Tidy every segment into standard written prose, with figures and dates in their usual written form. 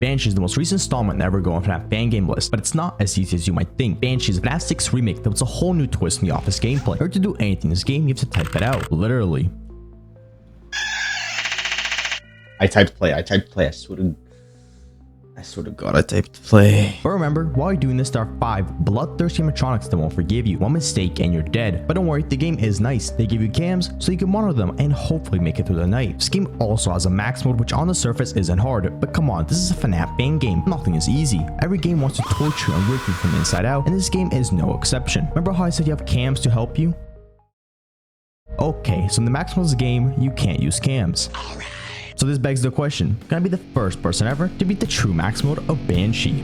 Banshee is the most recent installment to ever go on FNAF FANGAME list, but it's not as easy as you might think. Banshee is a FNAF 6 remake that puts a whole new twist in the office gameplay. In order to do anything in this game, you have to type it out, literally. I typed play. I swear to God, I typed play. But remember, while you're doing this, there are 5 bloodthirsty animatronics that won't forgive you. One mistake and you're dead. But don't worry, the game is nice. They give you cams so you can monitor them and hopefully make it through the night. This game also has a max mode, which on the surface isn't hard. But come on, this is a FNAF fan game. Nothing is easy. Every game wants to torture you and rip you from the inside out, and this game is no exception. Remember how I said you have cams to help you? Okay, so in the max mode of the game, you can't use cams. So this begs the question, can I be the first person ever to beat the true max mode of Banshee?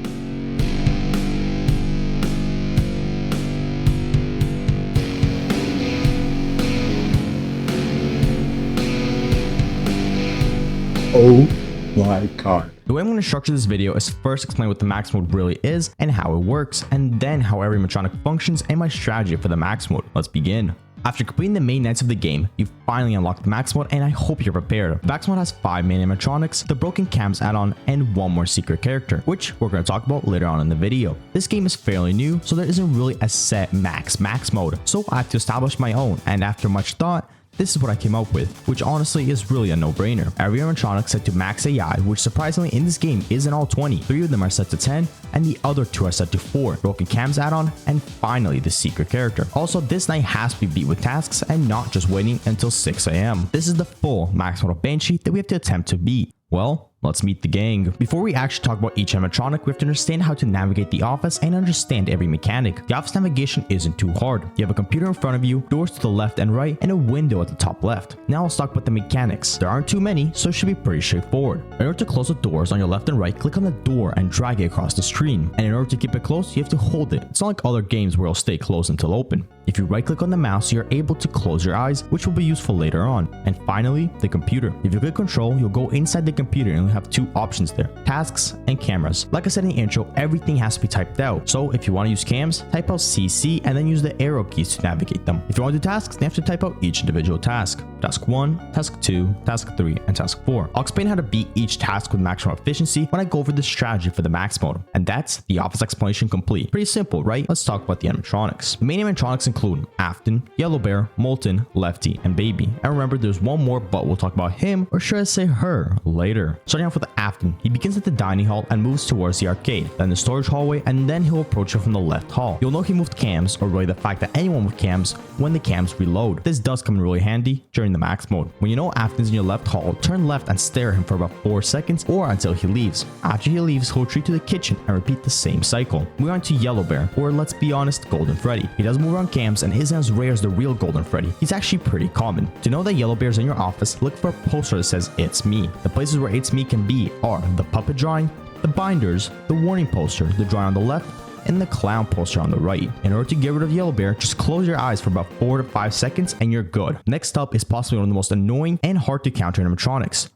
Oh my God. The way I'm going to structure this video is first explain what the max mode really is and how it works, and then how every animatronic functions and my strategy for the max mode. Let's begin. After completing the main nights of the game, you finally unlock the max mode, and I hope you're prepared. The max mode has 5 main animatronics, the broken cams add-on, and 1 more secret character, which we're going to talk about later on in the video. This game is fairly new, so there isn't really a set max mode, so I have to establish my own, and after much thought, this is what I came up with, which honestly is really a no-brainer. Every animatronic set to max AI, which surprisingly in this game isn't all 20. 3 of them are set to 10, and the other 2 are set to 4. Broken cams add-on, and finally the secret character. Also, this night has to be beat with tasks and not just waiting until 6 AM. This is the full max mode of Banshee that we have to attempt to beat. Well, let's meet the gang. Before we actually talk about each animatronic, we have to understand how to navigate the office and understand every mechanic. The office navigation isn't too hard. You have a computer in front of you, doors to the left and right, and a window at the top left. Now let's talk about the mechanics. There aren't too many, so it should be pretty straightforward. In order to close the doors on your left and right, click on the door and drag it across the screen. And in order to keep it closed, you have to hold it. It's not like other games where it'll stay closed until open. If you right click on the mouse, you're able to close your eyes, which will be useful later on. And finally, the computer. If you click control, you'll go inside the computer and you'll have 2 options there, tasks and cameras. Like I said in the intro, everything has to be typed out. So if you want to use cams, type out CC and then use the arrow keys to navigate them. If you want to do tasks, then you have to type out each individual task. Task 1, task 2, task 3, and task 4. I'll explain how to beat each task with maximum efficiency when I go over the strategy for the max mode. And that's the office explanation complete. Pretty simple, right? Let's talk about the animatronics. The main animatronics include Afton, Yellow Bear, Molten, Lefty, and Baby. And remember, there's one more, but we'll talk about him, or should I say her, later. Starting off with Afton, he begins at the dining hall and moves towards the arcade, then the storage hallway, and then he'll approach you from the left hall. You'll know he moved cams, or really the fact that anyone with cams, when the cams reload. This does come in really handy during the max mode. When you know Afton's in your left hall, turn left and stare at him for about 4 seconds, or until he leaves. After he leaves, he'll retreat to the kitchen and repeat the same cycle. Moving on to Yellow Bear, or let's be honest, Golden Freddy. He doesn't move around cams and isn't as rare as the real Golden Freddy. He's actually pretty common. To know that Yellow Bear's in your office, look for a poster that says "It's me." The places where "It's me" can be are the puppet drawing, the binders, the warning poster, the drawing on the left, and the clown poster on the right. In order to get rid of Yellow Bear, just close your eyes for about 4 to 5 seconds and you're good. Next up is possibly one of the most annoying and hard to counter animatronics.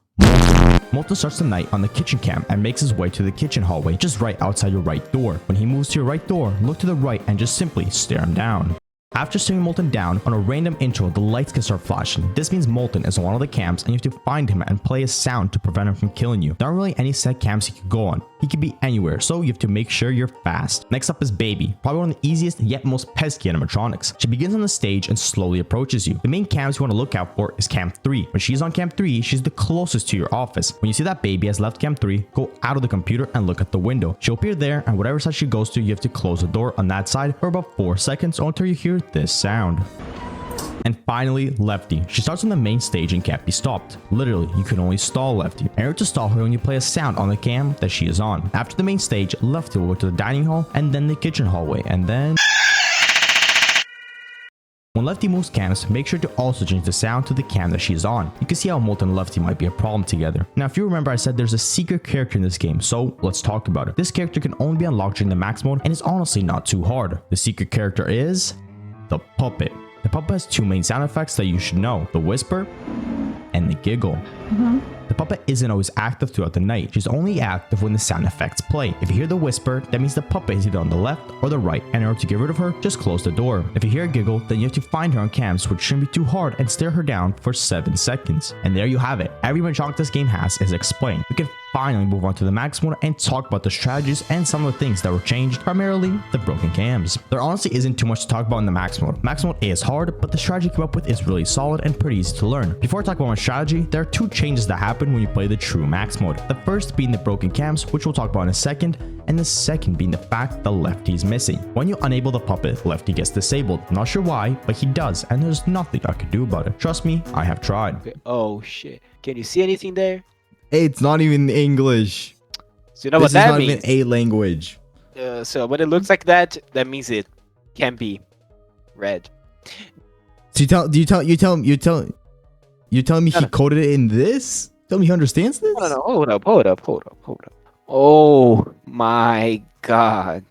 Molten starts the night on the kitchen cam and makes his way to the kitchen hallway, just right outside your right door. When he moves to your right door, look to the right and just simply stare him down. After staring Molten down, on a random intro, the lights can start flashing. This means Molten is on one of the cams and you have to find him and play a sound to prevent him from killing you. There aren't really any set cams he could go on. He could be anywhere, so you have to make sure you're fast. Next up is Baby, probably one of the easiest yet most pesky animatronics. She begins on the stage and slowly approaches you. The main cams you want to look out for is cam 3. When she's on cam 3, she's the closest to your office. When you see that Baby has left cam 3, go out of the computer and look at the window. She'll appear there, and whatever side she goes to, you have to close the door on that side for about 4 seconds or until you hear this sound. And finally, Lefty. She starts on the main stage and can't be stopped. Literally, you can only stall Lefty. In order to stall her, when you play a sound on the cam that she is on. After the main stage, Lefty will go to the dining hall and then the kitchen hallway, and then... When Lefty moves cams, make sure to also change the sound to the cam that she is on. You can see how Molten and Lefty might be a problem together. Now, if you remember, I said there's a secret character in this game, so let's talk about it. This character can only be unlocked during the max mode and is honestly not too hard. The secret character is... the puppet. The puppet has 2 main sound effects that you should know, the whisper and the giggle. The The puppet isn't always active throughout the night. She's only active when the sound effects play. If you hear the whisper, that means the puppet is either on the left or the right, and in order to get rid of her, just close the door. If you hear a giggle, then you have to find her on cams, which shouldn't be too hard, and stare her down for 7 seconds. And there you have it. Every mechanic this game has is explained. We can finally move on to the max mode and talk about the strategies and some of the things that were changed, primarily the broken cams. There honestly isn't too much to talk about in the max mode. Max mode is hard, but the strategy you came up with is really solid and pretty easy to learn. Before I talk about my strategy, there are 2 changes that happen when you play the true max mode. The first being the broken cams, which we'll talk about in a second, and the second being the fact the lefty is missing. When you enable the puppet, lefty gets disabled. Not sure why, but he does, and there's nothing I can do about it. Trust me, I have tried. Okay. Oh shit. Can you see anything there? It's not even English. So you know This what is that not means? even a language. So when it looks like that, that means it can be read. So you tell me he coded it in this? Tell me he understands this? No, hold up. Oh my god.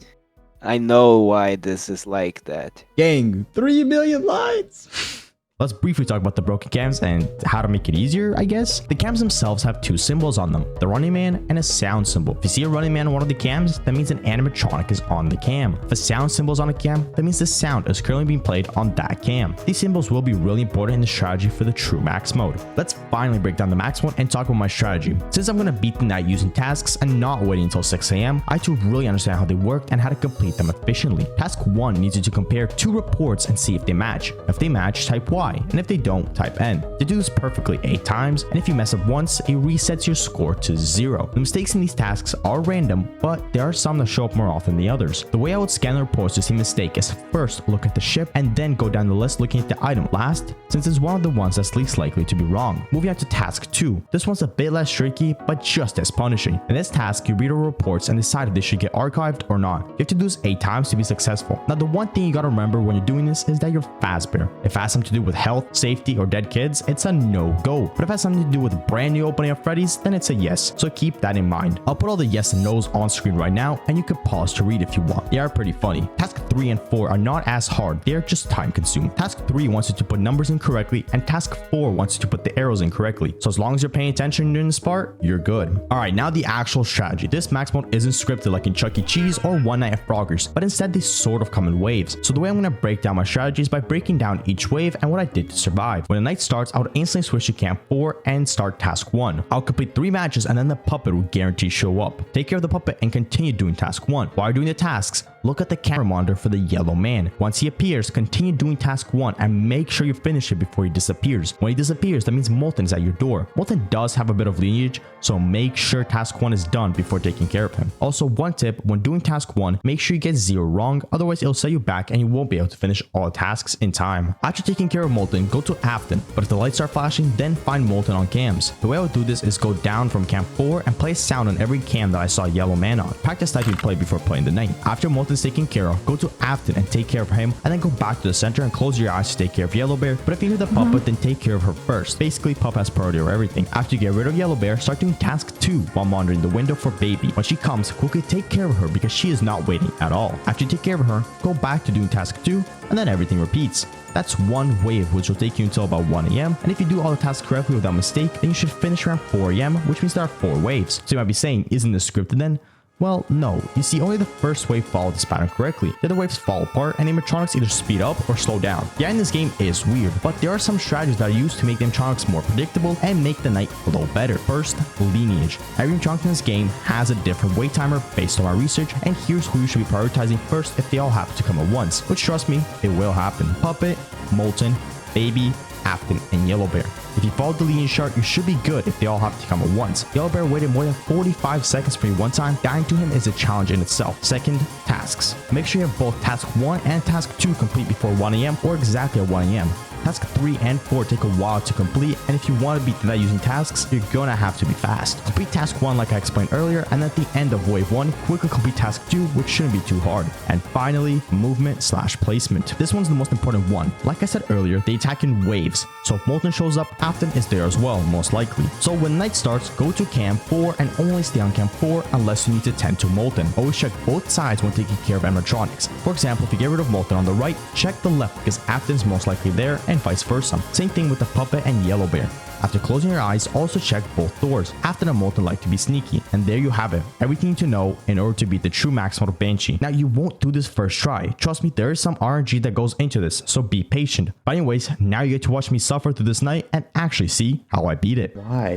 I know why this is like that. Gang, 3 million lines. Let's briefly talk about the broken cams and how to make it easier, I guess. The cams themselves have 2 symbols on them, the running man and a sound symbol. If you see a running man on one of the cams, that means an animatronic is on the cam. If a sound symbol is on a cam, that means the sound is currently being played on that cam. These symbols will be really important in the strategy for the true max mode. Let's finally break down the max mode and talk about my strategy. Since I'm going to beat the night using tasks and not waiting until 6 AM, I too really understand how they worked and how to complete them efficiently. Task 1 needs you to compare 2 reports and see if they match. If they match, type Y. And if they don't, type N. They do this perfectly 8 times, and if you mess up once, it resets your score to 0. The mistakes in these tasks are random, but there are some that show up more often than the others. The way I would scan the reports to see mistake is first look at the ship and then go down the list looking at the item last, since it's one of the ones that's least likely to be wrong. Moving on to task 2. This one's a bit less tricky, but just as punishing. In this task, you read over reports and decide if they should get archived or not. You have to do this 8 times to be successful. Now, the one thing you gotta remember when you're doing this is that you're Fazbear. If it has something to do with health, safety, or dead kids, it's a no-go. But if it has something to do with brand new opening of Freddy's, then it's a yes. So keep that in mind. I'll put all the yes and no's on screen right now, and you can pause to read if you want. They are pretty funny. Task 3 and 4 are not as hard. They are just time consuming. Task 3 wants you to put numbers in correctly, and task 4 wants you to put the arrows in correctly. So as long as you're paying attention during this part, you're good. Alright, now the actual strategy. This max mode isn't scripted like in Chuck E. Cheese or One Night at Froggers, but instead they sort of come in waves. So the way I'm going to break down my strategy is by breaking down each wave and what I did to survive. When the night starts, I would instantly switch to camp 4 and start task 1. I'll complete 3 matches and then the puppet will guarantee show up. Take care of the puppet and continue doing task 1. While doing the tasks, look at the camera monitor for the yellow man. Once he appears, continue doing task 1 and make sure you finish it before he disappears. When he disappears, that means Molten is at your door. Molten does have a bit of lineage, so make sure task 1 is done before taking care of him. Also, one tip, when doing task 1, make sure you get 0 wrong, otherwise it'll set you back and you won't be able to finish all the tasks in time. After taking care of Molten, go to Afton, but if the lights start flashing, then find Molten on cams. The way I would do this is go down from camp 4 and play sound on every cam that I saw yellow man on. Practice like you play before playing the night. After Molten's taken care of, go to Afton and take care of him, and then go back to the center and close your eyes to take care of Yellow Bear. But if you hear the puppet, then take care of her first. Basically, Pup has priority over everything. After you get rid of Yellow Bear, start doing task 2 while monitoring the window for Baby. When she comes, quickly take care of her because she is not waiting at all. After you take care of her, go back to doing task 2, and then everything repeats. That's one wave, which will take you until about 1 AM, and if you do all the tasks correctly without mistake, then you should finish around 4 AM, which means there are 4 waves. So you might be saying, isn't this scripted then? Well, no. You see, only the first wave followed this pattern correctly. The other waves fall apart, and animatronics either speed up or slow down. The end in this game is weird, but there are some strategies that are used to make the animatronics more predictable and make the night flow better. First, lineage. Every animatronic in this game has a different wait timer based on our research, and here's who you should be prioritizing first if they all have to come at once, which trust me, it will happen. Puppet, Molten, Baby, Afton, and Yellow Bear. If you follow the lineage chart, you should be good if they all have to come at once. Yellow Bear waited more than 45 seconds for you one time. Dying to him is a challenge in itself. Second, tasks. Make sure you have both task 1 and task 2 complete before 1 AM or exactly at 1 AM. Task 3 and 4 take a while to complete, and if you want to beat that using tasks, you're gonna have to be fast. Complete task 1 like I explained earlier, and at the end of wave 1, quickly complete task 2, which shouldn't be too hard. And finally, movement/placement. This one's the most important one. Like I said earlier, they attack in waves, so if Molten shows up, Afton is there as well, most likely. So when night starts, go to camp 4 and only stay on camp 4 unless you need to tend to Molten. Always check both sides when taking care of animatronics. For example, if you get rid of Molten on the right, check the left because Afton is most likely there, and vice versa. Same thing with the puppet and Yellow Bear. After closing your eyes, also check both doors. After the molten light to be sneaky. And there you have it. Everything you need to know in order to beat the true max mode of Banshee. Now you won't do this first try. Trust me, there is some RNG that goes into this, so be patient. But anyways, now you get to watch me suffer through this night and actually see how I beat it. Why?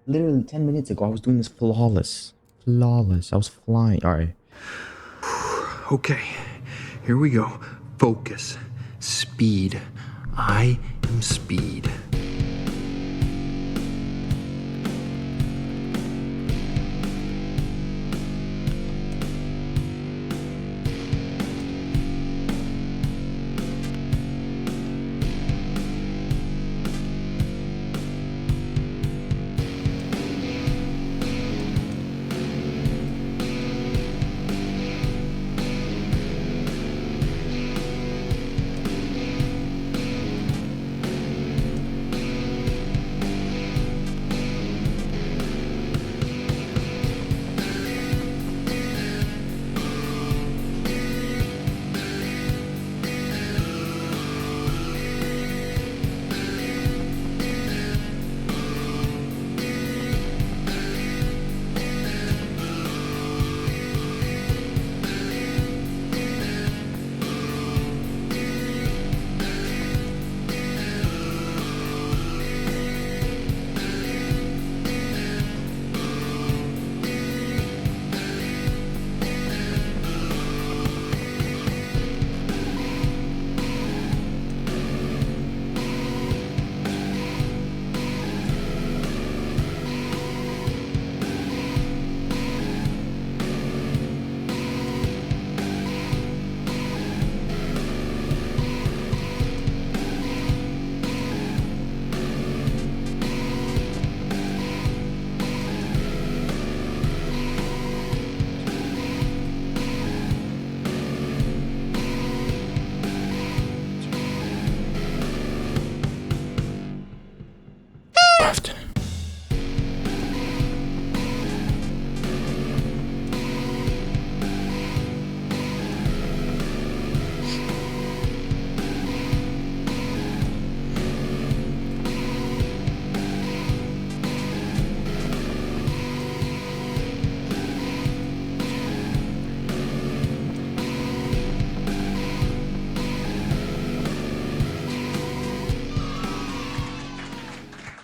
Literally 10 minutes ago, I was doing this flawless. Flawless. I was flying. All right. Okay, here we go. Focus. Speed. I am speed.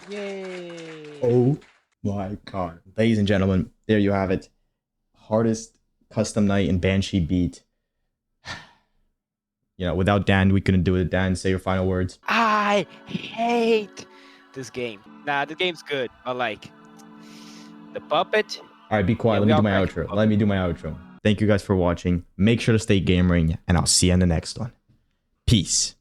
Yay! Oh my god. Ladies and gentlemen, there you have it. Hardest custom night in Banshee beat. You know, without Dan, we couldn't do it. Dan, say your final words. I hate this game. Nah, the game's good, but like the puppet. All right, be quiet. Yeah, Let we me do all my crack outro. it. Let me do my outro. Thank you guys for watching. Make sure to stay gamering, and I'll see you in the next one. Peace.